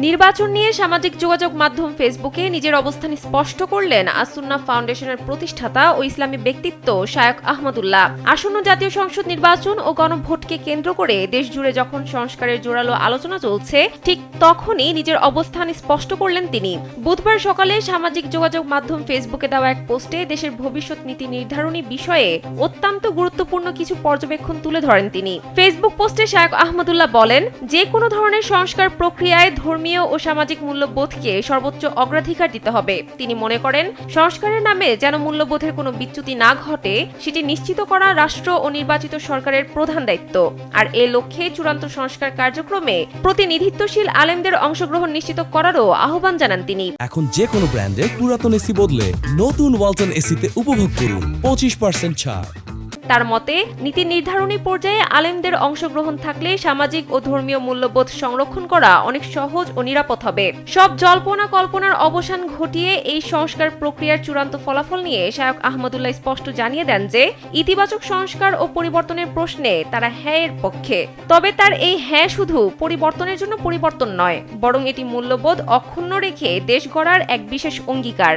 নির্বাচন নিয়ে সামাজিক যোগাযোগ মাধ্যম ফেসবুকে নিজের অবস্থান স্পষ্ট করলেন আস-সুন্নাহ ফাউন্ডেশনের প্রতিষ্ঠাতা ও ইসলামী ব্যক্তিত্ব শায়খ আহমদুল্লাহ। আসন্ন জাতীয় সংসদ নির্বাচন ও গণভোটকে কেন্দ্র করে দেশজুড়ে যখন সংস্কারের জোরালো আলোচনা চলছে, ঠিক তখনই নিজের অবস্থান স্পষ্ট করলেন তিনি। বুধবার সকালে সামাজিক যোগাযোগ মাধ্যম ফেসবুকে দেওয়া এক পোস্টে দেশের ভবিষ্যৎ নীতি নির্ধারণী বিষয়ে অত্যন্ত গুরুত্বপূর্ণ কিছু পর্যবেক্ষণ তুলে ধরেন তিনি। ফেসবুক পোস্টে শায়খ আহমদুল্লাহ বলেন, যে কোনো ধরনের সংস্কার প্রক্রিয়ায় ধর্মীয় ও সামাজিক মূল্যবোধকে সর্বোচ্চ অগ্রাধিকার দিতে হবে। তিনি মনে করেন, সংস্কারের নামে যেন মূল্যবোধের কোনো বিচ্যুতি না ঘটে, সেটি নিশ্চিত করা রাষ্ট্র ও নির্বাচিত সরকারের প্রধান দায়িত্ব। আর এ লক্ষ্যে চূড়ান্ত সংস্কার কার্যক্রমে প্রতিনিধিত্বশীল আলেমদের অংশগ্রহণ নিশ্চিত করারও আহ্বান জানান তিনি। এখন যে কোনো ব্র্যান্ডের পুরাতন এসি বদলে নতুন ওয়ালটন এসিতে উপভোগ করুন 25% ছাড়। তার মতে, নীতি নির্ধারণী পর্যায়ে আলেমদের অংশগ্রহণ থাকলে সামাজিক ও ধর্মীয় মূল্যবোধ সংরক্ষণ করা অনেক সহজ ও নিরাপদ হবে। সব জল্পনা কল্পনার অবসান ঘটিয়ে এই সংস্কার প্রক্রিয়ার চূড়ান্ত ফলাফল নিয়ে শায়খ আহমদুল্লাহ স্পষ্ট জানিয়ে দেন যে ইতিবাচক সংস্কার ও পরিবর্তনের প্রশ্নে তারা হ্যাঁ এর পক্ষে। তবে তার এই হ্যাঁ শুধু পরিবর্তনের জন্য পরিবর্তন নয়, বরং এটি মূল্যবোধ অক্ষুণ্ণ রেখে দেশ গড়ার এক বিশেষ অঙ্গীকার।